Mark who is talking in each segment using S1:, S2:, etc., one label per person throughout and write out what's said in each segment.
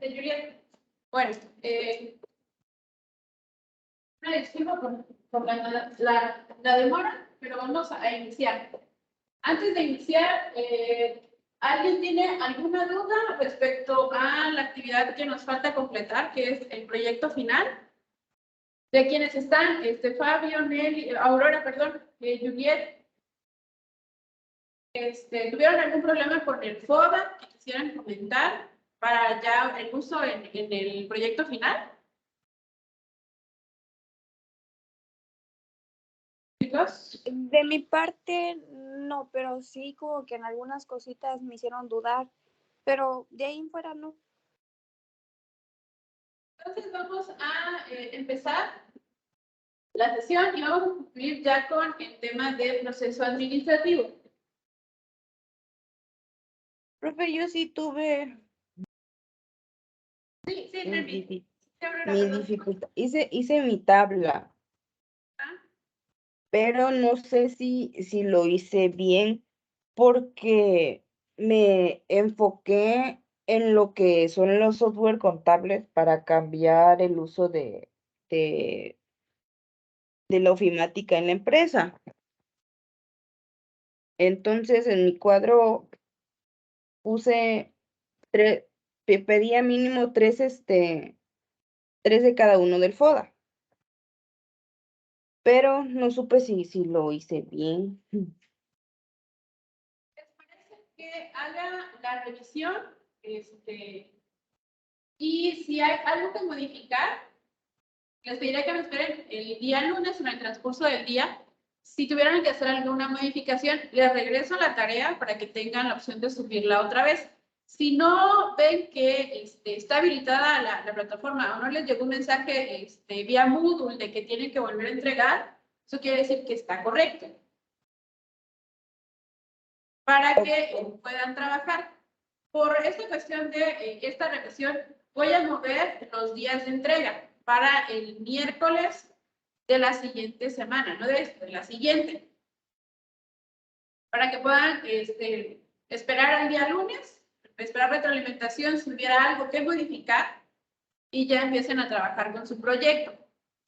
S1: Juliet. Bueno, una disculpa por la demora, pero vamos a iniciar. Antes de iniciar, ¿alguien tiene alguna duda respecto a la actividad que nos falta completar, que es el proyecto final? De quienes están, Fabio, Nelly, Aurora, perdón, Juliet, ¿tuvieron algún problema con el FODA que quisieran comentar para ya el uso en el proyecto final? Chicos.
S2: De mi parte, no, pero sí como que en algunas cositas me hicieron dudar, pero de ahí en fuera no.
S1: Entonces vamos a empezar la sesión y vamos a concluir ya con el tema del proceso administrativo.
S2: Profe, yo sí tuve
S1: Sí,
S2: mi dificultad. Hice mi tabla, pero no sé si lo hice bien porque me enfoqué en lo que son los software contables para cambiar el uso de la ofimática en la empresa. Entonces, en mi cuadro puse pedía mínimo tres de cada uno del FODA. Pero no supe si lo hice bien.
S1: ¿Les parece que haga la revisión? Y si hay algo que modificar, les pediré que me esperen el día lunes en el transcurso del día. Si tuvieran que hacer alguna modificación, les regreso la tarea para que tengan la opción de subirla otra vez. Si no ven que está habilitada la plataforma o no les llegó un mensaje vía Moodle de que tienen que volver a entregar, eso quiere decir que está correcto. Para que puedan trabajar. Por esta cuestión de esta revisión, voy a mover los días de entrega para el miércoles de la siguiente semana, no de la siguiente. Para que puedan esperar al día lunes, esperar retroalimentación si hubiera algo que modificar y ya empiecen a trabajar con su proyecto.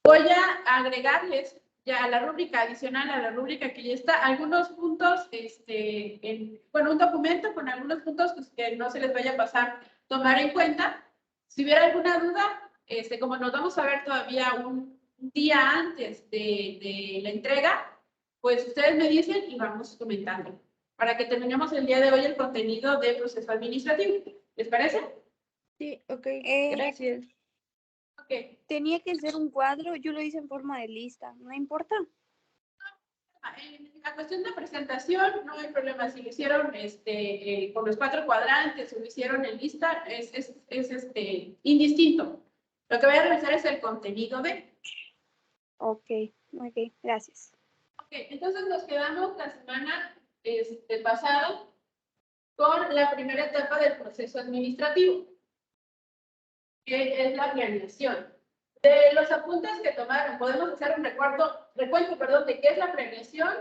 S1: Voy a agregarles ya a la rúbrica adicional, a la rúbrica que ya está, algunos puntos, un documento con algunos puntos pues, que no se les vaya a pasar tomar en cuenta. Si hubiera alguna duda, como nos vamos a ver todavía un día antes de la entrega, pues ustedes me dicen y vamos comentando para que terminemos el día de hoy el contenido del proceso administrativo. ¿Les parece?
S2: Sí, ok, gracias.
S1: Okay.
S2: Tenía que ser un cuadro, yo lo hice en forma de lista, ¿no importa?
S1: En la cuestión de presentación no hay problema. Si lo hicieron con los 4 cuadrantes o lo hicieron en lista, es indistinto. Lo que voy a revisar es el contenido de.
S2: Ok, gracias.
S1: Ok, entonces nos quedamos la semana pasada con la primera etapa del proceso administrativo, que es la planeación. De los apuntes que tomaron, podemos hacer un recuento, de qué es la planeación.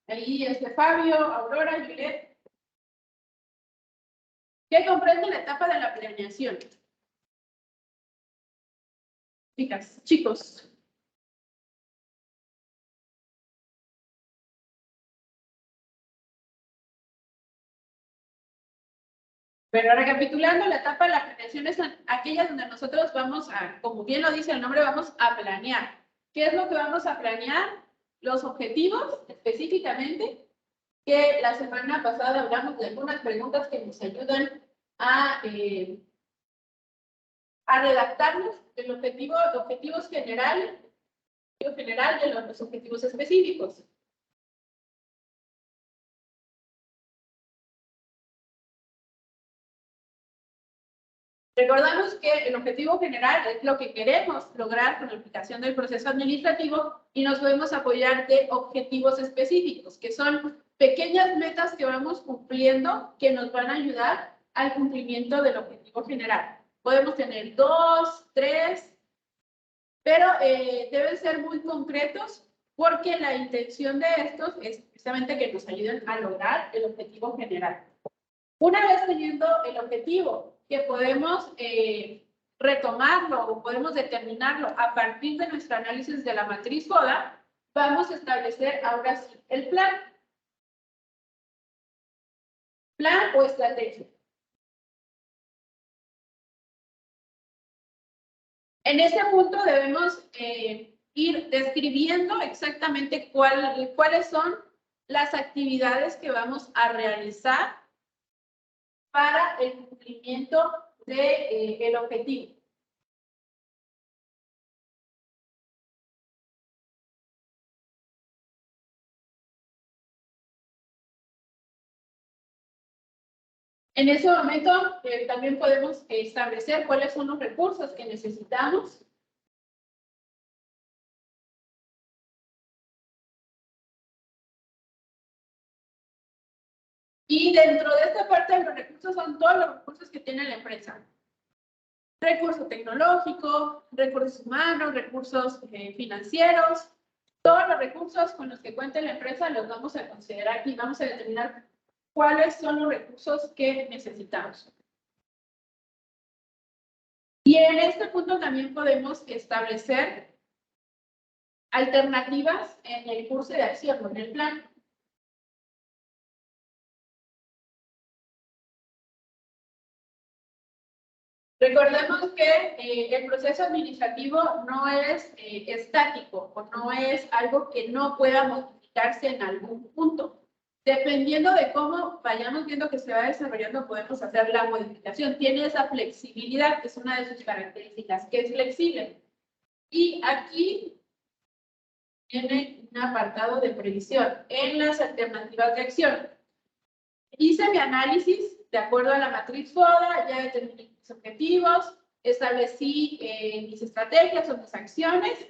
S1: Ahí Fabio, Aurora, Juliet. ¿Qué comprende la etapa de la planeación? Chicas, chicos. Pero recapitulando, la etapa de la planeación es aquella donde nosotros vamos a, como bien lo dice el nombre, vamos a planear. ¿Qué es lo que vamos a planear? Los objetivos, específicamente, que la semana pasada hablamos de algunas preguntas que nos ayudan a redactarnos el objetivo, objetivos generales, de los objetivos específicos. Recordamos que el objetivo general es lo que queremos lograr con la aplicación del proceso administrativo y nos podemos apoyar de objetivos específicos, que son pequeñas metas que vamos cumpliendo que nos van a ayudar al cumplimiento del objetivo general. Podemos tener 2, 3, pero deben ser muy concretos porque la intención de estos es precisamente que nos ayuden a lograr el objetivo general. Una vez teniendo el objetivo, que podemos retomarlo o podemos determinarlo a partir de nuestro análisis de la matriz FODA, vamos a establecer ahora sí el plan. Plan o estrategia. En este punto debemos ir describiendo exactamente cuáles son las actividades que vamos a realizar para el cumplimiento del objetivo. En ese momento también podemos establecer cuáles son los recursos que necesitamos. Y dentro de esta parte de los recursos son todos los recursos que tiene la empresa. Recurso tecnológico, recursos humanos, recursos financieros, todos los recursos con los que cuenta la empresa los vamos a considerar y vamos a determinar cuáles son los recursos que necesitamos. Y en este punto también podemos establecer alternativas en el curso de acción o en el plan. Recordemos que el proceso administrativo no es estático o no es algo que no pueda modificarse en algún punto. Dependiendo de cómo vayamos viendo que se va desarrollando, podemos hacer la modificación. Tiene esa flexibilidad, que es una de sus características, que es flexible. Y aquí tiene un apartado de previsión en las alternativas de acción. Hice mi análisis de acuerdo a la matriz FODA, ya determiné mis objetivos, establecí mis estrategias o mis acciones,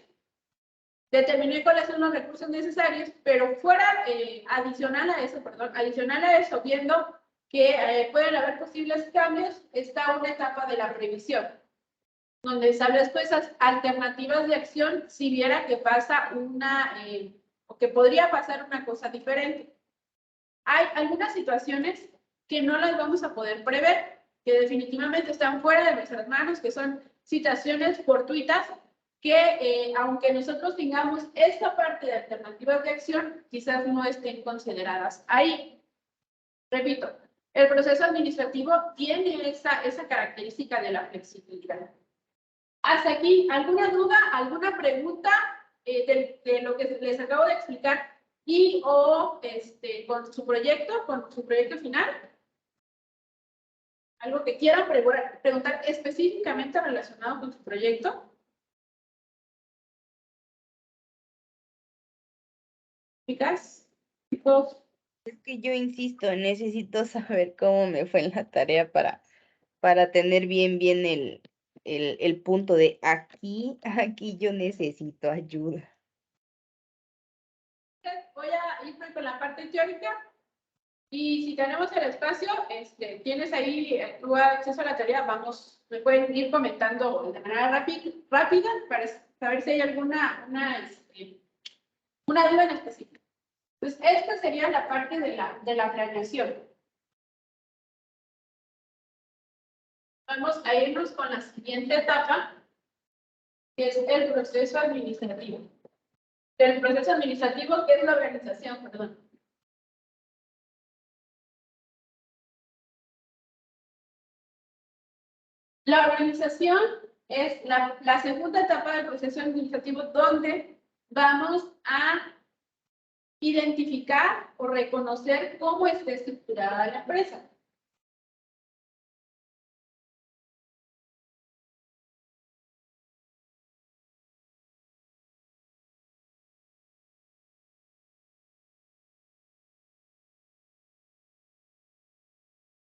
S1: determiné cuáles son los recursos necesarios, pero fuera adicional a eso, viendo que pueden haber posibles cambios, está una etapa de la previsión, donde establezco esas alternativas de acción si viera que pasa o que podría pasar una cosa diferente. Hay algunas situaciones que no las vamos a poder prever, que definitivamente están fuera de nuestras manos, que son situaciones fortuitas, que aunque nosotros tengamos esta parte de alternativas de acción, quizás no estén consideradas ahí. Repito, el proceso administrativo tiene esa característica de la flexibilidad. Hasta aquí, ¿alguna duda, alguna pregunta de lo que les acabo de explicar y o con su proyecto final? ¿Algo que quieran preguntar específicamente relacionado con su proyecto? Chicas, chicos.
S2: Es que yo insisto, necesito saber cómo me fue en la tarea para tener bien el punto de aquí yo necesito ayuda.
S1: Voy a ir con la parte teórica y si tenemos el espacio, tienes ahí tu acceso a la tarea, me pueden ir comentando de manera rápida para saber si hay alguna duda en específico. Pues esta sería la parte de la planeación. Vamos a irnos con la siguiente etapa, que es el proceso administrativo. El proceso administrativo, que es la organización, perdón. La organización es la segunda etapa del proceso administrativo donde vamos a identificar o reconocer cómo está estructurada la empresa.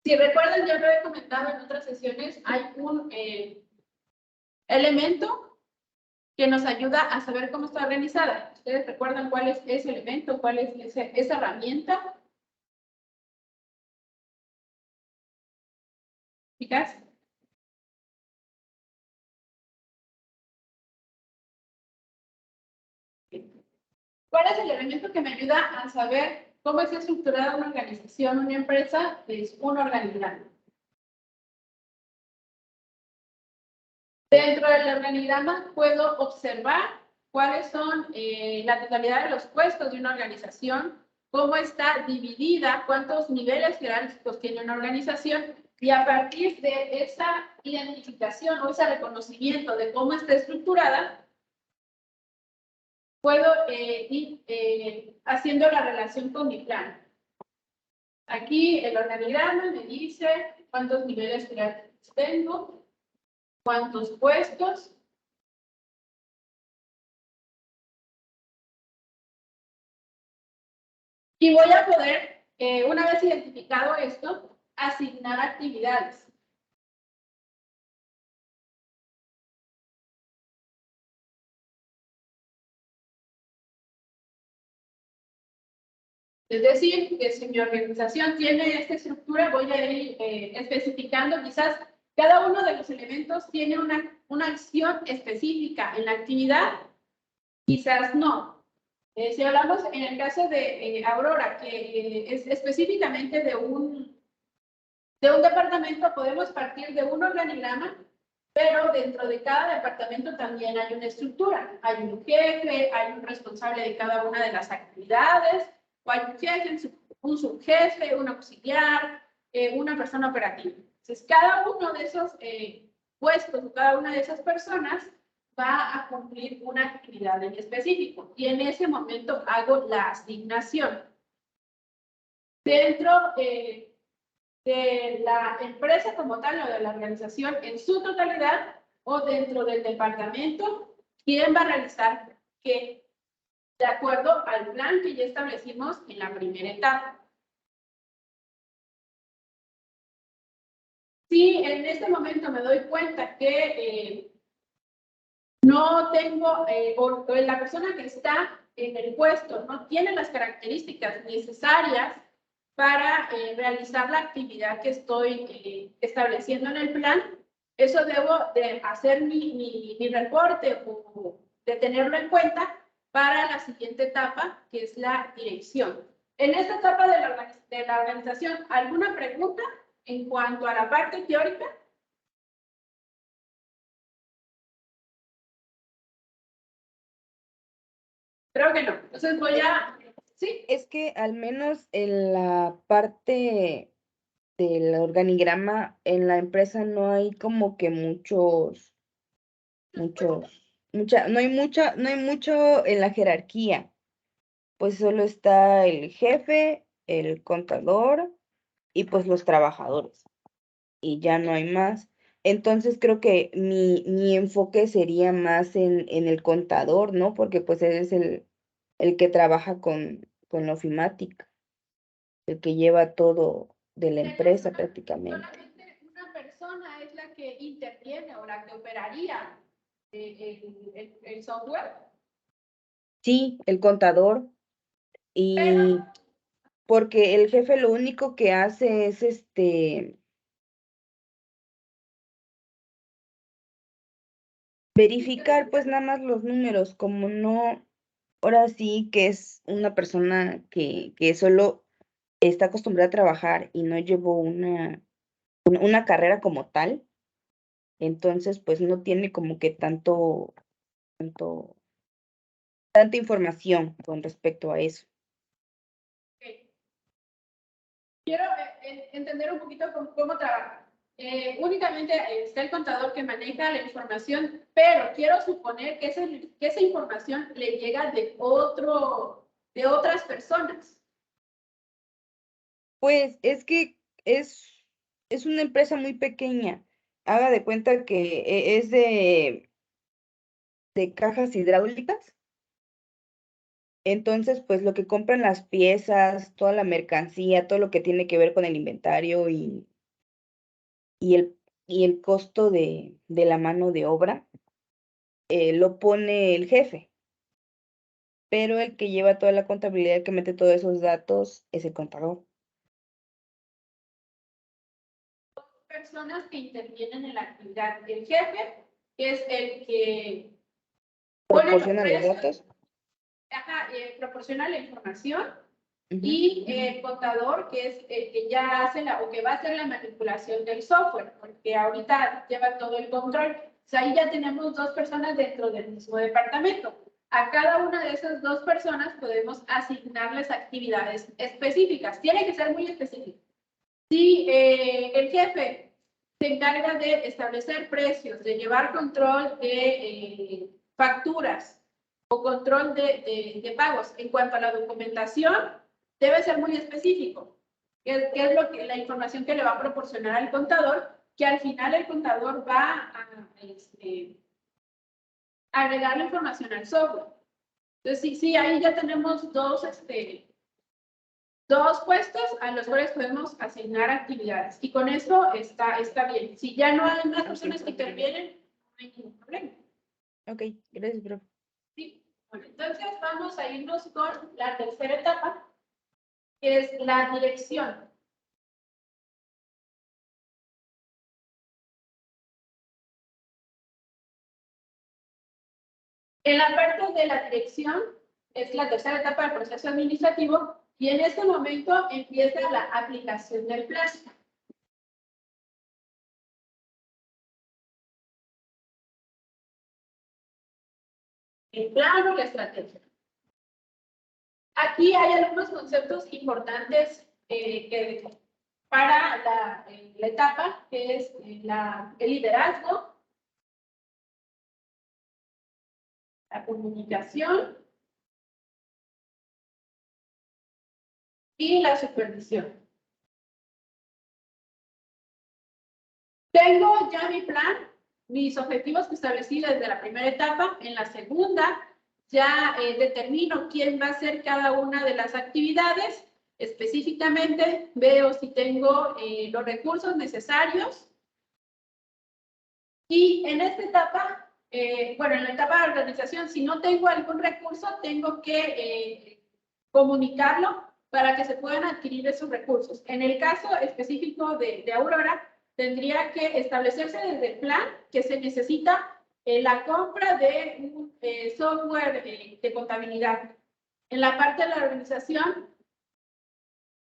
S1: Si recuerdan, ya lo he comentado en otras sesiones, hay un elemento que nos ayuda a saber cómo está organizada. ¿Ustedes recuerdan cuál es ese elemento, cuál es esa herramienta? Chicas. ¿Cuál es el elemento que me ayuda a saber cómo está estructurada una organización, una empresa, es un organigrama. Dentro del organigrama puedo observar cuáles son la totalidad de los puestos de una organización, cómo está dividida, cuántos niveles jerárquicos tiene una organización, y a partir de esa identificación o ese reconocimiento de cómo está estructurada, puedo ir haciendo la relación con mi plan. Aquí el organigrama me dice cuántos niveles jerárquicos tengo, cuántos puestos. Y voy a poder, una vez identificado esto, asignar actividades. Es decir, que si mi organización tiene esta estructura, voy a ir especificando quizás cada uno de los elementos tiene una acción específica en la actividad, quizás no. Si hablamos en el caso de Aurora, que es específicamente de un departamento, podemos partir de un organigrama, pero dentro de cada departamento también hay una estructura. Hay un jefe, hay un responsable de cada una de las actividades, o hay un jefe, un subjefe, un auxiliar, una persona operativa. Entonces, cada uno de esos puestos o cada una de esas personas va a cumplir una actividad en específico. Y en ese momento hago la asignación. Dentro de la empresa como tal o de la organización en su totalidad o dentro del departamento, ¿quién va a realizar qué? De acuerdo al plan que ya establecimos en la primera etapa. Si en este momento me doy cuenta que no tengo, o la persona que está en el puesto no tiene las características necesarias para realizar la actividad que estoy estableciendo en el plan, eso debo de hacer mi reporte o de tenerlo en cuenta para la siguiente etapa, que es la dirección. En esta etapa de la organización, ¿alguna pregunta en cuanto a la parte teórica? Creo que no. Entonces voy a... Sí.
S2: Es que al menos en la parte del organigrama, en la empresa no hay como que no hay mucho en la jerarquía. Pues solo está el jefe, el contador y pues los trabajadores. Y ya no hay más. Entonces creo que mi enfoque sería más en el contador, ¿no? Porque pues él es el que trabaja con la ofimática, el que lleva todo de la empresa prácticamente.
S1: Solamente una persona es la que interviene o la que operaría el software.
S2: Sí, el contador. Y porque el jefe lo único que hace es verificar pues nada más los números, como no, ahora sí que es una persona que solo está acostumbrada a trabajar y no llevó una carrera como tal, entonces pues no tiene como que tanta información con respecto a eso.
S1: Okay. Quiero entender un poquito cómo trabaja. Únicamente está el contador que maneja la información, pero quiero suponer que esa información le llega de otras personas.
S2: Pues es que es una empresa muy pequeña. Haga de cuenta que es de cajas hidráulicas. Entonces, pues lo que compran las piezas, toda la mercancía, todo lo que tiene que ver con el inventario y el costo de la mano de obra, lo pone el jefe. Pero el que lleva toda la contabilidad, el que mete todos esos datos, es el contador.
S1: Personas que intervienen en la actividad. El jefe, que es el que pone los
S2: Proporciona los
S1: precios,
S2: datos.
S1: proporciona la información, y el contador, que es el que ya hace o que va a hacer la manipulación del software, porque ahorita lleva todo el control. O sea, ahí ya tenemos dos personas dentro del mismo departamento. A cada una de esas dos personas podemos asignarles actividades específicas. Tiene que ser muy específico. Si el jefe se encarga de establecer precios, de llevar control de facturas o control de pagos en cuanto a la documentación, debe ser muy específico. ¿Qué es lo que, la información que le va a proporcionar al contador? Que al final el contador va a agregar la información al software. Entonces, sí, ahí ya tenemos dos puestos a los cuales podemos asignar actividades. Y con eso está bien. Si ya no hay más personas que intervienen, no hay ningún problema.
S2: Ok, gracias, profe.
S1: Sí. Bueno, entonces vamos a irnos con la tercera etapa, que es la dirección. En la parte de la dirección es la tercera etapa del proceso administrativo y en este momento empieza la aplicación del plan. El plan o la estrategia. Aquí hay algunos conceptos importantes para la etapa, que es el liderazgo, la comunicación y la supervisión. Tengo ya mi plan, mis objetivos que establecí desde la primera etapa. En la segunda ya determino quién va a hacer cada una de las actividades. Específicamente veo si tengo los recursos necesarios. Y en esta etapa, bueno, en la etapa de organización, si no tengo algún recurso, tengo que comunicarlo para que se puedan adquirir esos recursos. En el caso específico de Aurora, tendría que establecerse desde el plan que se necesita la compra de un software de contabilidad. En la parte de la organización,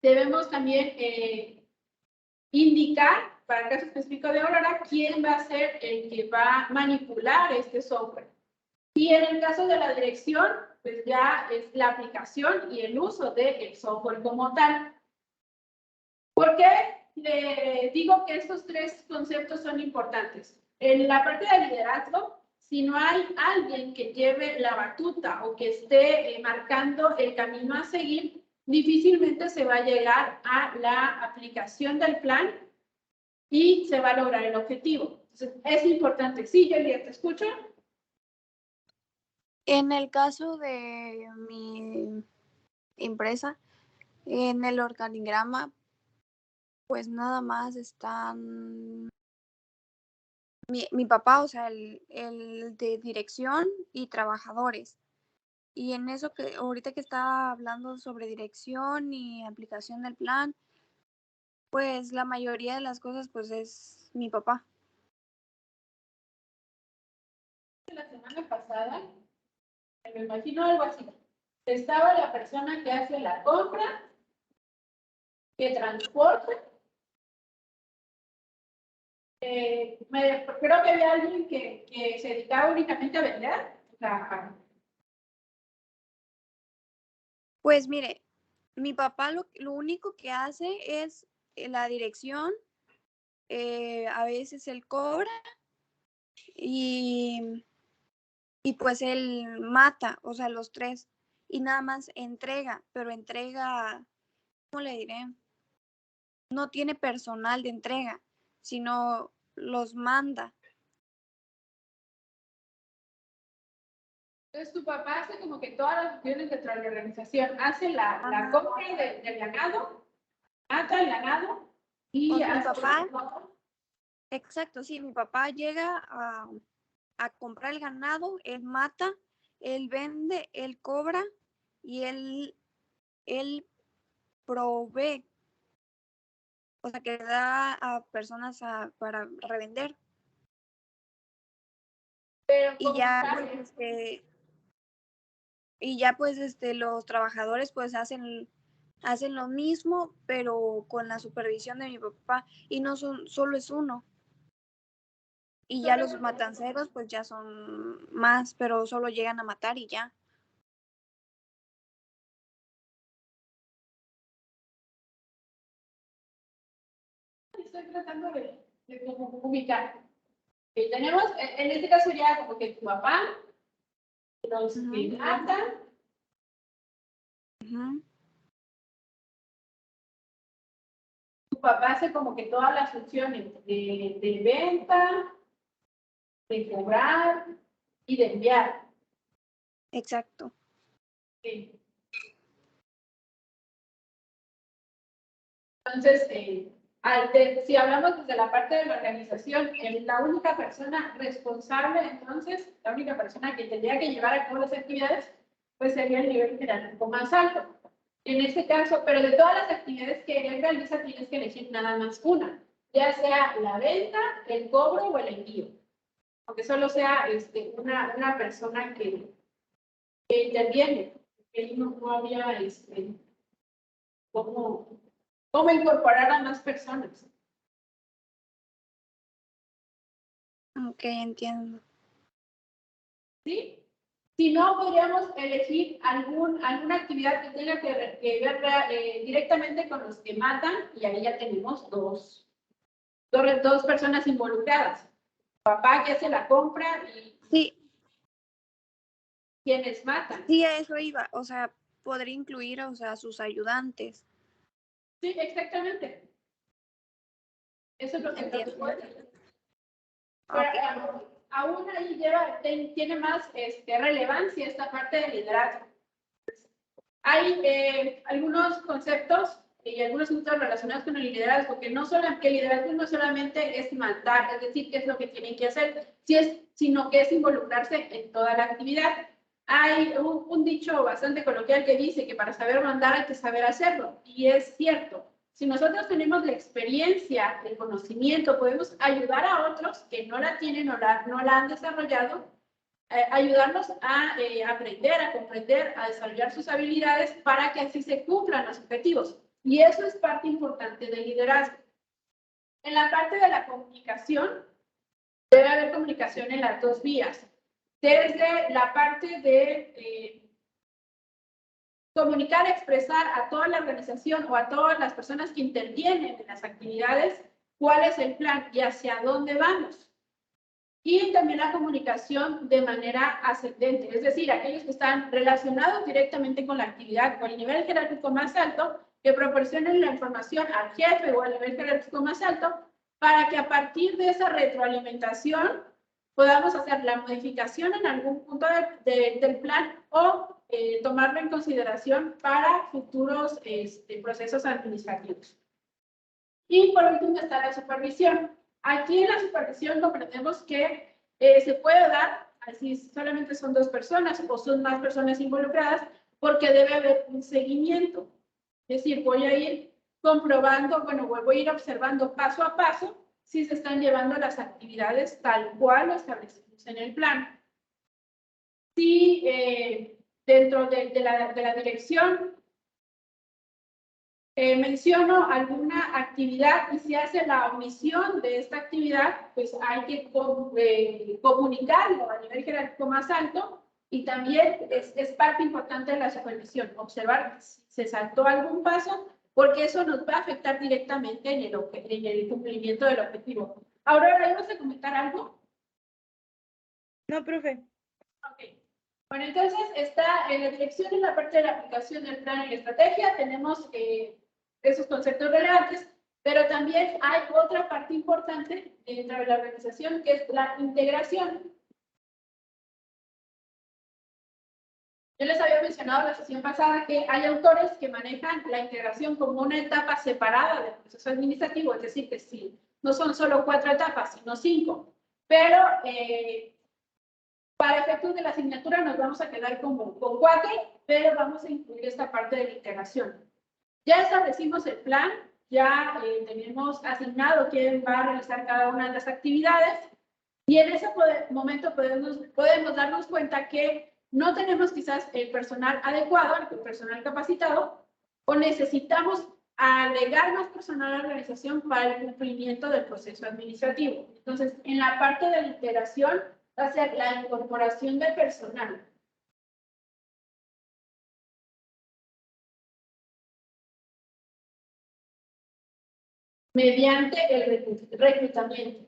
S1: debemos también indicar, para el caso específico de Aurora, quién va a ser el que va a manipular este software. Y en el caso de la dirección, pues ya es la aplicación y el uso del software como tal. ¿Por qué le digo que estos tres conceptos son importantes? En la parte de liderazgo, si no hay alguien que lleve la batuta o que esté marcando el camino a seguir, difícilmente se va a llegar a la aplicación del plan y se va a lograr el objetivo. Entonces, es importante. Sí, Yelia, ¿te escucho?
S3: En el caso de mi empresa, en el organigrama, pues nada más están mi papá, o sea, el de dirección y trabajadores. Y en eso que ahorita que estaba hablando sobre dirección y aplicación del plan, pues la mayoría de las cosas pues es mi papá.
S1: La semana pasada, me imagino algo así. Estaba la persona que hace la compra, que transporta. Creo que había alguien que se dedicaba únicamente a vender.
S3: Pues mire, mi papá lo único que hace es la dirección, a veces él cobra y pues él mata, o sea, los tres, y nada más entrega, pero entrega, ¿cómo le diré? No tiene personal de entrega, sino los manda.
S1: Entonces, tu papá hace como que todas las acciones dentro de la organización. Hace la compra del ganado, mata el ganado y
S3: Mi
S1: hace
S3: papá, exacto, sí, mi papá llega a comprar el ganado, él mata, él vende, él cobra y él provee, o sea, que da a personas para revender.
S1: pero
S3: Y
S1: como
S3: ya,
S1: tal,
S3: pues, y ya pues los trabajadores pues hacen hacen lo mismo, pero con la supervisión de mi papá, y no solo es uno. Y ya los matanceros pues ya son más, pero solo llegan a matar y ya.
S1: Estoy tratando de como ubicar. Tenemos, en este caso ya como que tu papá, los que matan. Tu papá hace como que todas las funciones de venta, de cobrar y de enviar.
S3: Exacto.
S1: Sí. Entonces, si hablamos desde la parte de la organización, la única persona responsable, entonces, la única persona que tendría que llevar a cabo las actividades, pues sería el nivel jerárquico más alto. En este caso, pero de todas las actividades que él realiza, tienes que elegir nada más una, ya sea la venta, el cobro o el envío. Aunque solo sea una persona que interviene, que no había cómo incorporar a más personas.
S3: Ok, entiendo.
S1: ¿Sí? Si no, podríamos elegir alguna actividad que tenga que ver directamente con los que matan, y ahí ya tenemos dos personas involucradas. Papá que hace la compra y
S3: Sí.
S1: quienes matan.
S3: Sí, a eso iba. O sea, podría incluir, o sea, sus ayudantes.
S1: Sí, exactamente. Eso es lo que propone. Pero aún ahí tiene más relevancia esta parte del liderazgo. Hay algunos conceptos y algunos puntos relacionados con el liderazgo, que el liderazgo no solamente es mandar, es decir, qué es lo que tienen que hacer, sino que es involucrarse en toda la actividad. Hay un dicho bastante coloquial que dice que para saber mandar hay que saber hacerlo, y es cierto. Si nosotros tenemos la experiencia, el conocimiento, podemos ayudar a otros que no la tienen o no la han desarrollado, ayudarlos a aprender, a comprender, a desarrollar sus habilidades para que así se cumplan los objetivos. Y eso es parte importante del liderazgo. En la parte de la comunicación, debe haber comunicación en las dos vías. Desde la parte de comunicar, expresar a toda la organización o a todas las personas que intervienen en las actividades cuál es el plan y hacia dónde vamos. Y también la comunicación de manera ascendente, es decir, aquellos que están relacionados directamente con la actividad o el nivel jerárquico más alto, que proporcionen la información al jefe o al nivel jerárquico más alto, para que a partir de esa retroalimentación podamos hacer la modificación en algún punto del plan o tomarlo en consideración para futuros procesos administrativos. Y por último está la supervisión. Aquí en la supervisión comprendemos que se puede dar, así solamente son dos personas o son más personas involucradas, porque debe haber un seguimiento. Es decir, voy a ir comprobando, voy a ir observando paso a paso si se están llevando las actividades tal cual lo establecimos en el plan. Si dentro de la dirección menciono alguna actividad y si hace la omisión de esta actividad, pues hay que comunicarlo a nivel jerárquico más alto, y también es parte importante de la supervisión, observar si se saltó algún paso, porque eso nos va a afectar directamente en el cumplimiento del objetivo. Aurora, ¿ibas a comentar algo?
S2: No, profe.
S1: Ok. Bueno, entonces está en la dirección, en la parte de la aplicación del plan y la estrategia, tenemos esos conceptos relevantes, pero también hay otra parte importante dentro de la organización, que es la integración. Yo les había mencionado la sesión pasada que hay autores que manejan la integración como una etapa separada del proceso administrativo, es decir, que sí, no son solo 4 etapas, sino 5, pero para efectos de la asignatura nos vamos a quedar con 4, pero vamos a incluir esta parte de la integración. Ya establecimos el plan, ya tenemos asignado quién va a realizar cada una de las actividades, y en ese momento podemos darnos cuenta que no tenemos quizás el personal adecuado, el personal capacitado, o necesitamos agregar más personal a la organización para el cumplimiento del proceso administrativo. Entonces, en la parte de la integración va a ser la incorporación de personal. Mediante el reclutamiento.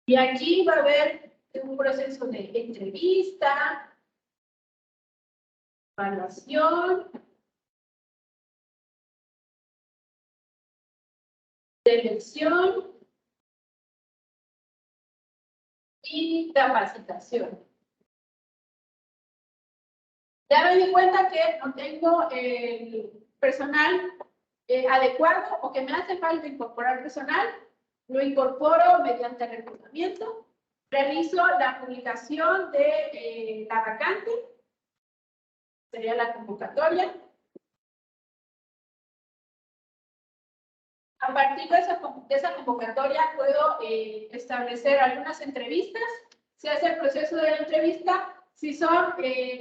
S1: Y aquí va a haber un proceso de entrevista, evaluación, selección y capacitación. Ya me di cuenta que no tengo el personal adecuado o que me hace falta incorporar personal, lo incorporo mediante reclutamiento, realizo la publicación de la vacante, sería la convocatoria. A partir de esa convocatoria puedo establecer algunas entrevistas, se hace el proceso de la entrevista. Si son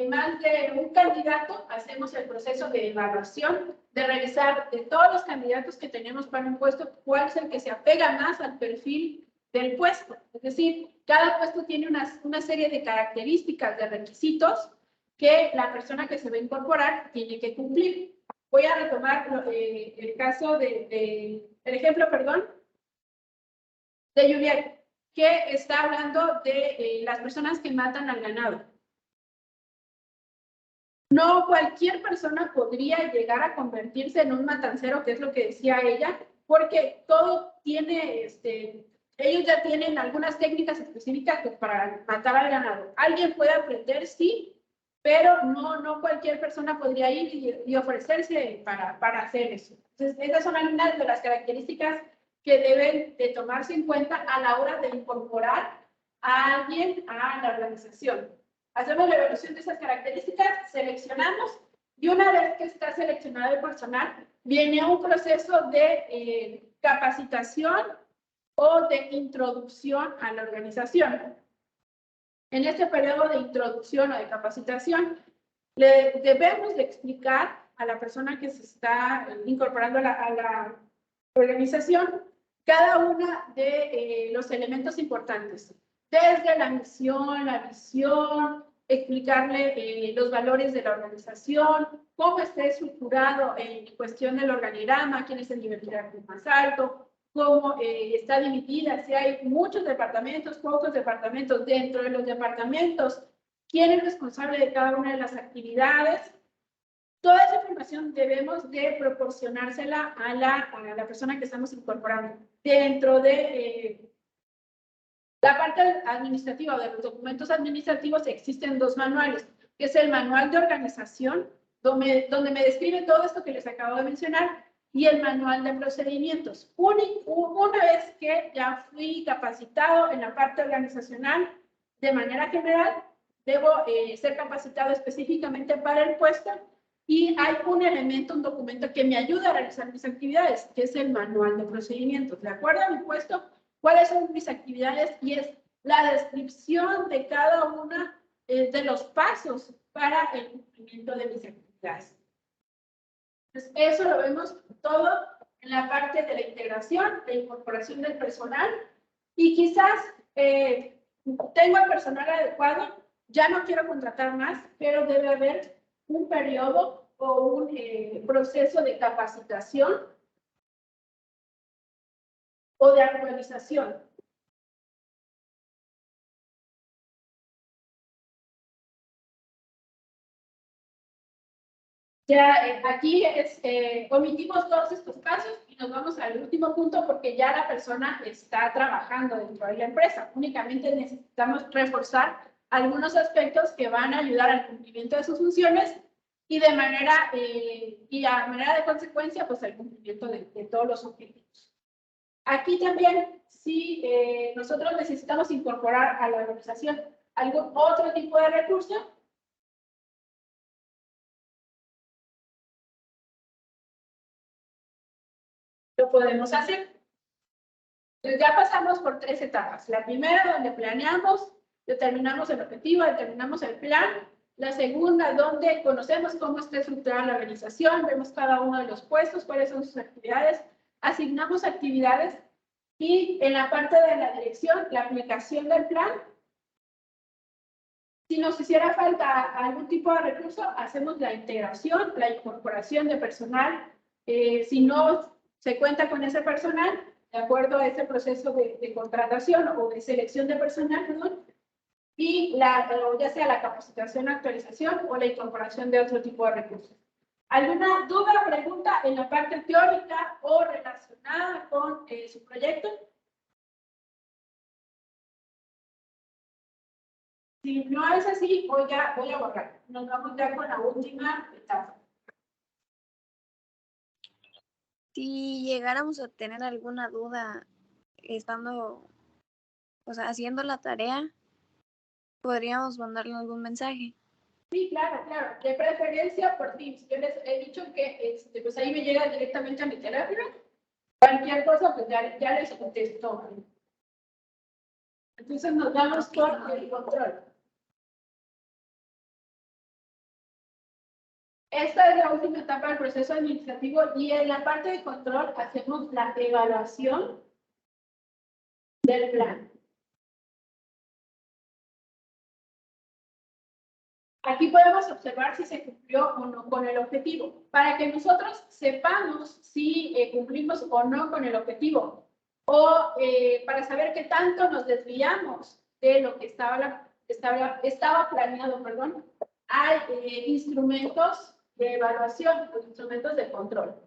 S1: más de un candidato, hacemos el proceso de evaluación, de revisar de todos los candidatos que tenemos para un puesto, cuál es el que se apega más al perfil del puesto. Es decir, cada puesto tiene una serie de características, de requisitos que la persona que se va a incorporar tiene que cumplir. Voy a retomar el caso el ejemplo, perdón, de Juliet, que está hablando de las personas que matan al ganado. No cualquier persona podría llegar a convertirse en un matancero, que es lo que decía ella, porque todo tiene, ellos ya tienen algunas técnicas específicas para matar al ganado. Alguien puede aprender, sí, pero no cualquier persona podría ir y ofrecerse para hacer eso. Entonces, esas son algunas de las características que deben de tomarse en cuenta a la hora de incorporar a alguien a la organización. Hacemos la evaluación de esas características, seleccionamos, y una vez que está seleccionado el personal, viene un proceso de capacitación o de introducción a la organización. En este periodo de introducción o de capacitación, le debemos de explicar a la persona que se está incorporando a la organización cada uno de los elementos importantes, desde la misión, la visión, explicarle los valores de la organización, cómo está estructurado en cuestión del organigrama, quién es el nivel jerárquico más alto, cómo está dividida, si hay muchos departamentos, pocos departamentos, dentro de los departamentos, quién es responsable de cada una de las actividades. Toda esa información debemos de proporcionársela a la persona que estamos incorporando. Dentro de la parte administrativa o de los documentos administrativos existen dos manuales, que es el manual de organización, donde me describe todo esto que les acabo de mencionar, y el manual de procedimientos. Una vez que ya fui capacitado en la parte organizacional, de manera general, debo ser capacitado específicamente para el puesto, y hay un elemento, un documento que me ayuda a realizar mis actividades, que es el manual de procedimientos. De acuerdo a mi puesto, cuáles son mis actividades, y es la descripción de cada una de los pasos para el cumplimiento de mis actividades. Entonces, eso lo vemos todo en la parte de la integración, de incorporación del personal, y quizás tengo el personal adecuado, ya no quiero contratar más, pero debe haber un periodo o un proceso de capacitación o de actualización. Ya aquí omitimos todos estos pasos y nos vamos al último punto, porque ya la persona está trabajando dentro de la empresa. Únicamente necesitamos reforzar algunos aspectos que van a ayudar al cumplimiento de sus funciones y a manera de consecuencia, pues al cumplimiento de todos los objetivos. Aquí también, si nosotros necesitamos incorporar a la organización algún otro tipo de recurso, lo podemos hacer. Entonces ya pasamos por 3 etapas. La primera, donde planeamos determinamos el objetivo, determinamos el plan. La segunda, donde conocemos cómo está estructurada la organización, vemos cada uno de los puestos, cuáles son sus actividades, asignamos actividades y en la parte de la dirección, la aplicación del plan. Si nos hiciera falta algún tipo de recurso, hacemos la integración, la incorporación de personal. Si no se cuenta con ese personal, de acuerdo a ese proceso de contratación o de selección de personal, perdón, y ya sea la capacitación, actualización o la incorporación de otro tipo de recursos. ¿Alguna duda o pregunta en la parte teórica o relacionada con su proyecto? Si no es así, voy a borrar. Nos vamos ya con la última etapa.
S3: Si llegáramos a tener alguna duda estando, o sea, haciendo la tarea, podríamos mandarle algún mensaje.
S1: Sí, claro, claro. De preferencia por Teams. Yo les he dicho que pues ahí me llega directamente a mi teléfono. Cualquier cosa, pues ya les contesto. Entonces nos vamos con el control. Esta es la última etapa del proceso administrativo y en la parte de control hacemos la evaluación del plan. Aquí podemos observar si se cumplió o no con el objetivo, para que nosotros sepamos si cumplimos o no con el objetivo, o para saber qué tanto nos desviamos de lo que estaba planeado, perdón. Hay instrumentos de evaluación, instrumentos de control.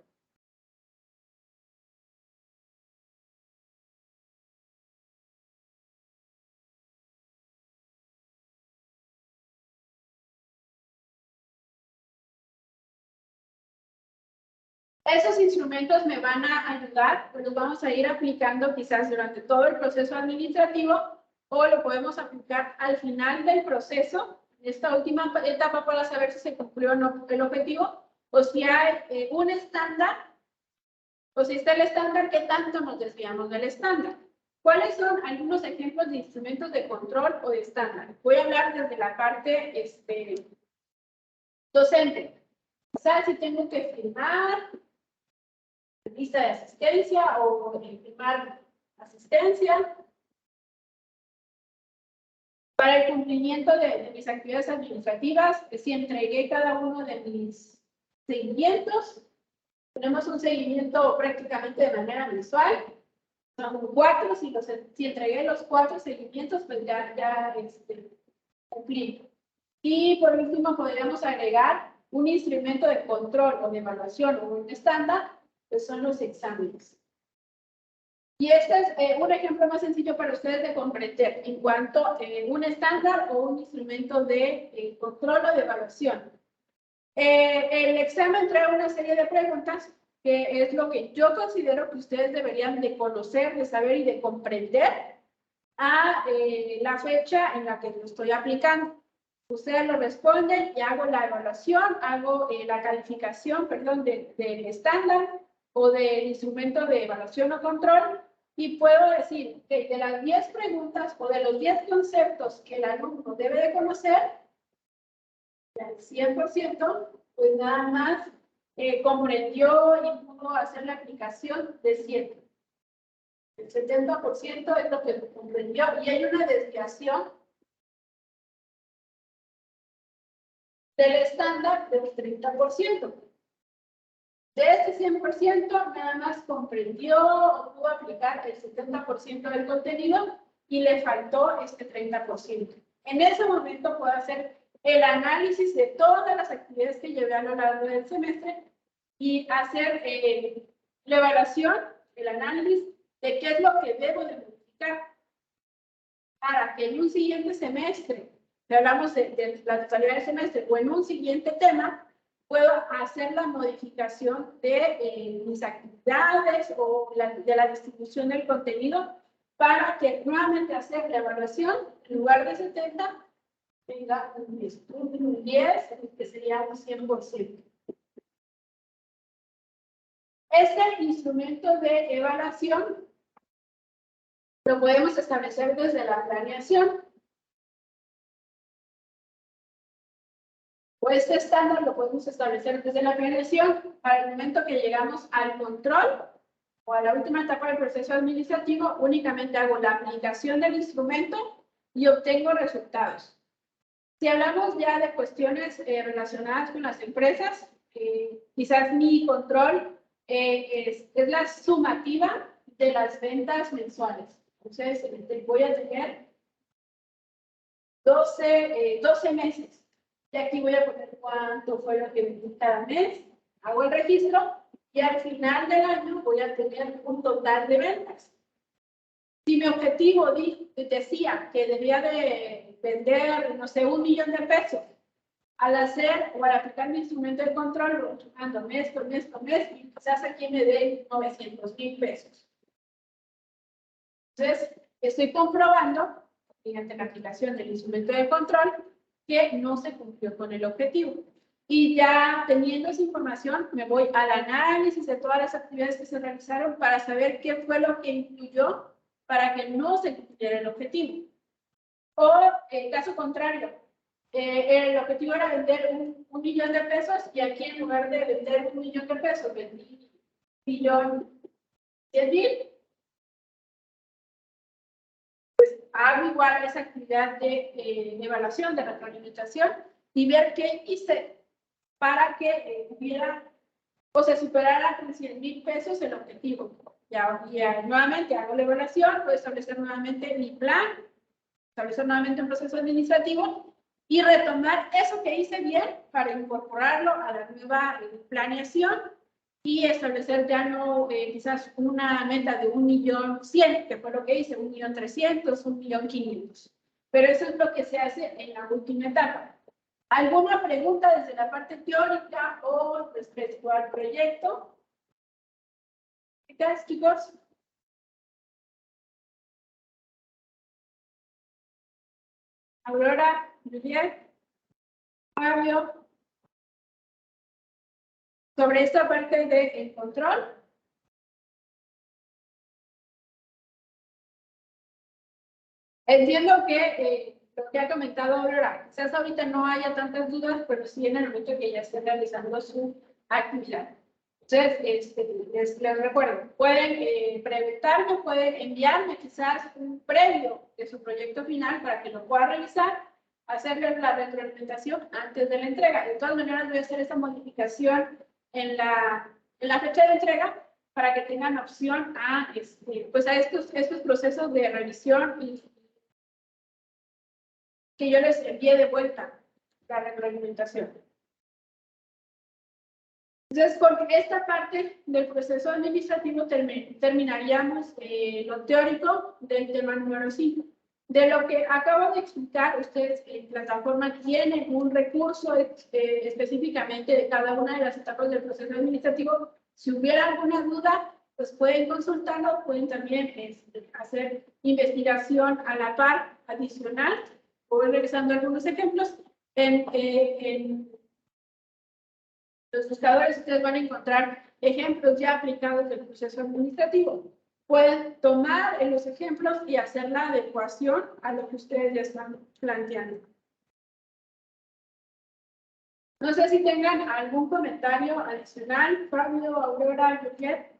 S1: Esos instrumentos me van a ayudar, pues los vamos a ir aplicando quizás durante todo el proceso administrativo o lo podemos aplicar al final del proceso, en esta última etapa para saber si se cumplió o no el objetivo, o si hay un estándar, o si está el estándar, ¿qué tanto nos desviamos del estándar? ¿Cuáles son algunos ejemplos de instrumentos de control o de estándar? Voy a hablar desde la parte docente. ¿Sabes si tengo que firmar lista de asistencia o firmar asistencia? Para el cumplimiento de mis actividades administrativas, si entregué cada uno de mis seguimientos, tenemos un seguimiento prácticamente de manera mensual, son 4, si entregué los 4 seguimientos, pues ya cumplí. Y por último, podríamos agregar un instrumento de control o de evaluación o un estándar, que son los exámenes. Y este es un ejemplo más sencillo para ustedes de comprender en cuanto a un estándar o un instrumento de control o de evaluación. El examen trae una serie de preguntas que es lo que yo considero que ustedes deberían de conocer, de saber y de comprender a la fecha en la que lo estoy aplicando. Ustedes lo responden y hago la evaluación, hago la calificación, perdón, del estándar o del instrumento de evaluación o control y puedo decir que de las 10 preguntas o de los 10 conceptos que el alumno debe de conocer, al 100%, pues nada más comprendió y pudo hacer la aplicación de 7. El 70% es lo que comprendió y hay una desviación del estándar del 30%. De este 100%, nada más comprendió o pudo aplicar el 70% del contenido y le faltó este 30%. En ese momento puedo hacer el análisis de todas las actividades que llevé a lo largo del semestre y hacer la evaluación, el análisis de qué es lo que debo de modificar para que en un siguiente semestre, si hablamos de la totalidad del semestre o en un siguiente tema, puedo hacer la modificación de mis actividades o de la distribución del contenido para que nuevamente hacer la evaluación en lugar de 70 tenga un 10, que sería un 100%. Este instrumento de evaluación lo podemos establecer desde la planeación. este estándar lo podemos establecer desde la planeación. Para el momento que llegamos al control o a la última etapa del proceso administrativo, únicamente hago la aplicación del instrumento y obtengo resultados. Si hablamos ya de cuestiones relacionadas con las empresas, quizás mi control es la sumativa de las ventas mensuales. Entonces, voy a tener 12 meses. Y aquí voy a poner cuánto fue lo que vendí cada mes. Hago el registro y al final del año voy a tener un total de ventas. Si mi objetivo decía que debía de vender, no sé, 1 millón de pesos, al hacer o al aplicar mi instrumento de control, lo voy sumando mes por mes por mes, y quizás aquí me den 900,000 pesos. Entonces, estoy comprobando, mediante la aplicación del instrumento de control, que no se cumplió con el objetivo. Y ya teniendo esa información, me voy al análisis de todas las actividades que se realizaron para saber qué fue lo que influyó para que no se cumpliera el objetivo. O, caso contrario, el objetivo era vender 1 millón de pesos y aquí en lugar de vender 1 millón de pesos, vendí 1,100,000. Hago igual esa actividad de evaluación, de retroalimentación y ver qué hice para que hubiera o se superara con 100,000 pesos el objetivo. Ya nuevamente hago la evaluación, puedo establecer nuevamente mi plan, establecer nuevamente un proceso administrativo y retomar eso que hice bien para incorporarlo a la nueva planeación y establecer ya no quizás una meta de 1,100,000, que fue lo que hice, 1,300,000, 1,500,000. Pero eso es lo que se hace en la última etapa. ¿Alguna pregunta desde la parte teórica o respecto al proyecto? ¿Chicas, chicos? Aurora, Juliet, Fabio. Sobre esta parte del control. Entiendo que lo que ha comentado Aurora, quizás ahorita no haya tantas dudas, pero sí en el momento que ya esté realizando su actividad. Entonces, les recuerdo, pueden preguntarme, pueden enviarme quizás un previo de su proyecto final para que lo pueda revisar, hacerle la retroalimentación antes de la entrega. De todas maneras, voy a hacer esta modificación en la fecha de entrega para que tengan opción a, pues a estos procesos de revisión y que yo les envíe de vuelta la retroalimentación. Entonces, con esta parte del proceso administrativo terminaríamos lo teórico del tema número 5. De lo que acabo de explicar, ustedes en plataforma tienen un recurso específicamente de cada una de las etapas del proceso administrativo. Si hubiera alguna duda, pues pueden consultarlo, pueden también hacer investigación a la par adicional. Voy revisando algunos ejemplos. En los buscadores ustedes van a encontrar ejemplos ya aplicados del proceso administrativo. Pueden tomar los ejemplos y hacer la adecuación a lo que ustedes ya están planteando. No sé si tengan algún comentario adicional, Fabio, Aurora, Juliet.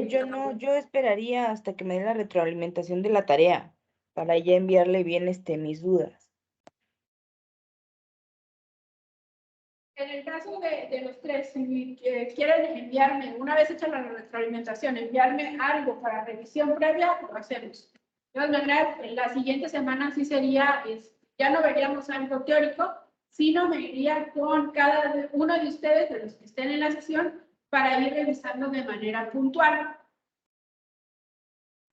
S2: Yo esperaría hasta que me dé la retroalimentación de la tarea para ya enviarle bien mis dudas.
S1: En el caso de los tres, si quieren enviarme, una vez hecha la retroalimentación, enviarme algo para revisión previa, lo hacemos. De todas maneras, la siguiente semana sí sería, ya no veríamos algo teórico, sino me iría con cada uno de ustedes, de los que estén en la sesión, para ir revisando de manera puntual.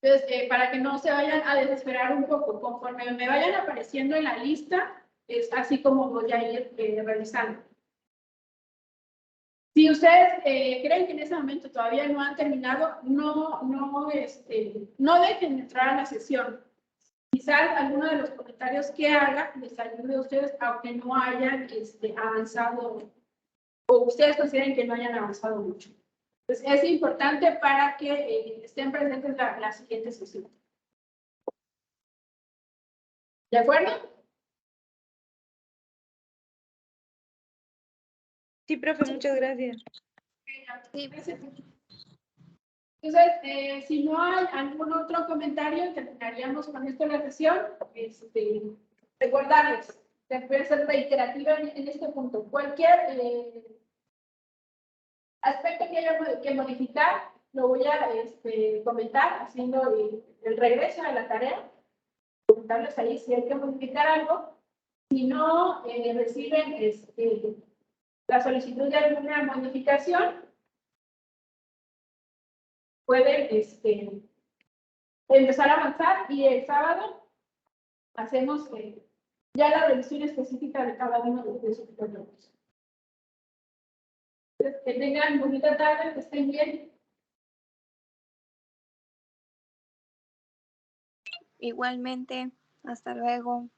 S1: Entonces, para que no se vayan a desesperar un poco, conforme me vayan apareciendo en la lista, es así como voy a ir revisando. Si ustedes creen que en ese momento todavía no han terminado, no dejen entrar a la sesión. Quizás alguno de los comentarios que haga les ayude a ustedes, aunque no hayan avanzado o ustedes consideren que no hayan avanzado mucho. Entonces, es importante para que estén presentes la siguiente sesión. ¿De acuerdo?
S2: Sí, profe, muchas gracias.
S3: Sí,
S1: Entonces, si no hay algún otro comentario, terminaríamos con esta la sesión. Recordarles, voy a ser reiterativa en este punto. Cualquier aspecto que haya que modificar, lo voy a comentar haciendo el regreso a la tarea. Comentarles ahí si hay que modificar algo. Si no reciben la solicitud de alguna modificación, pueden empezar a avanzar y el sábado hacemos ya la revisión específica de cada uno de sus proyectos. Que tengan bonita tarde, que estén bien.
S3: igualmente. Hasta luego.